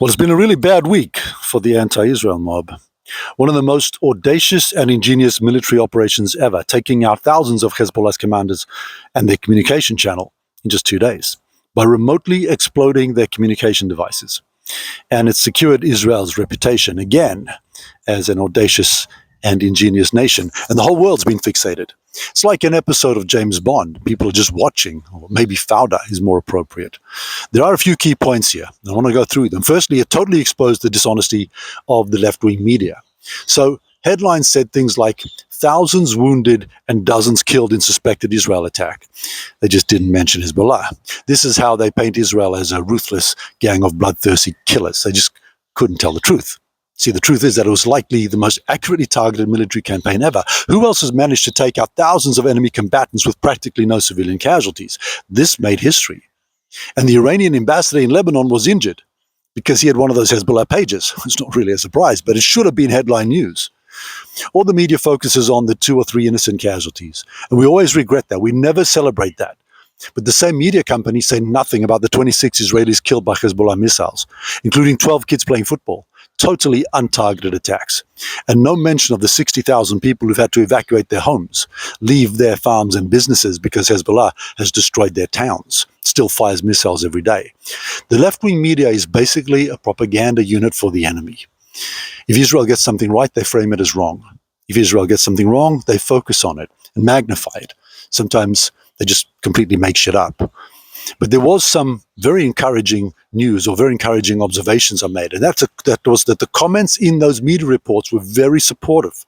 Well, it's been a really bad week for the anti-Israel mob. One of the most audacious and ingenious military operations ever, taking out thousands of Hezbollah's commanders and their communication channel in just 2 days by remotely exploding their communication devices. And it secured Israel's reputation again as an audacious and ingenious nation. And the whole world's been fixated. It's like an episode of James Bond. People are just watching, or maybe Fauda is more appropriate. There are a few key points here. I want to go through them. Firstly, it totally exposed the dishonesty of the left-wing media. So headlines said things like thousands wounded and dozens killed in suspected Israel attack. They just didn't mention Hezbollah. This is how they paint Israel as a ruthless gang of bloodthirsty killers. They just couldn't tell the truth. See, the truth is that it was likely the most accurately targeted military campaign ever. Who else has managed to take out thousands of enemy combatants with practically no civilian casualties? This made history. And the Iranian ambassador in Lebanon was injured because he had one of those Hezbollah pages. It's not really a surprise, but it should have been headline news. All the media focuses on the 2 or 3 innocent casualties, and we always regret that. We never celebrate that. But the same media companies say nothing about the 26 Israelis killed by Hezbollah missiles, including 12 kids playing football. Totally untargeted attacks. And no mention of the 60,000 people who've had to evacuate their homes, leave their farms and businesses because Hezbollah has destroyed their towns, still fires missiles every day. The left-wing media is basically a propaganda unit for the enemy. If Israel gets something right, they frame it as wrong. If Israel gets something wrong, they focus on it and magnify it. Sometimes they just completely make shit up. But there was some very encouraging news or very encouraging observations I made. And that was that the comments in those media reports were very supportive.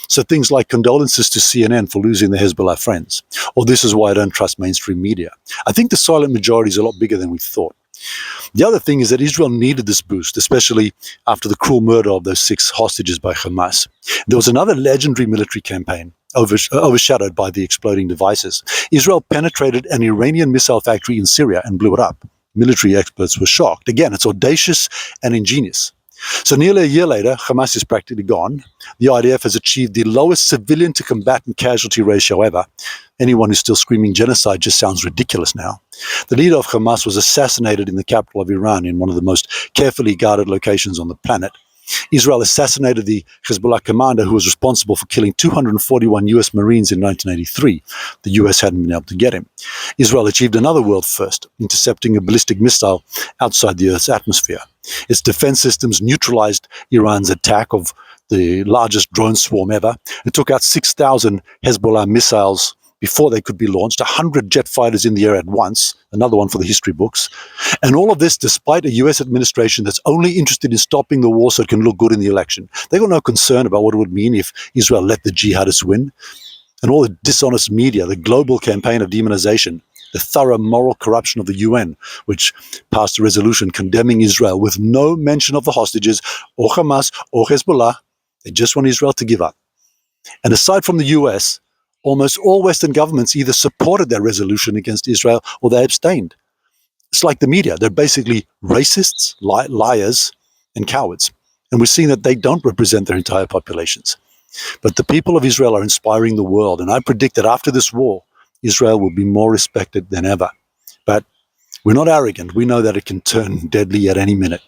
So things like condolences to CNN for losing their Hezbollah friends, or this is why I don't trust mainstream media. I think the silent majority is a lot bigger than we thought. The other thing is that Israel needed this boost, especially after the cruel murder of those 6 hostages by Hamas. There was another legendary military campaign overshadowed by the exploding devices. Israel penetrated an Iranian missile factory in Syria and blew it up. Military experts were shocked. Again, it's audacious and ingenious. So nearly a year later, Hamas is practically gone. The IDF has achieved the lowest civilian-to-combatant casualty ratio ever. Anyone who's still screaming genocide just sounds ridiculous now. The leader of Hamas was assassinated in the capital of Iran in one of the most carefully guarded locations on the planet. Israel assassinated the Hezbollah commander who was responsible for killing 241 US Marines in 1983. The US hadn't been able to get him. Israel achieved another world first, intercepting a ballistic missile outside the Earth's atmosphere. Its defense systems neutralized Iran's attack of the largest drone swarm ever. It took out 6,000 Hezbollah missiles before they could be launched, 100 jet fighters in the air at once, another one for the history books. And all of this despite a US administration that's only interested in stopping the war so it can look good in the election. They got no concern about what it would mean if Israel let the jihadists win. And all the dishonest media, the global campaign of demonization, the thorough moral corruption of the UN, which passed a resolution condemning Israel with no mention of the hostages or Hamas or Hezbollah. They just want Israel to give up. And aside from the US, almost all Western governments either supported that resolution against Israel or they abstained. It's like the media. They're basically racists, liars, and cowards. And we're seeing that they don't represent their entire populations. But the people of Israel are inspiring the world. And I predict that after this war, Israel will be more respected than ever. But we're not arrogant. We know that it can turn deadly at any minute.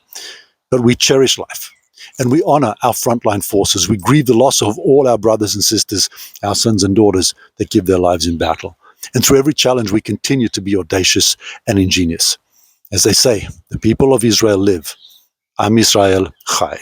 But we cherish life. And we honor our frontline forces. We grieve the loss of all our brothers and sisters, our sons and daughters that give their lives in battle. And through every challenge, we continue to be audacious and ingenious. As they say, the people of Israel live. Am Yisrael Chai.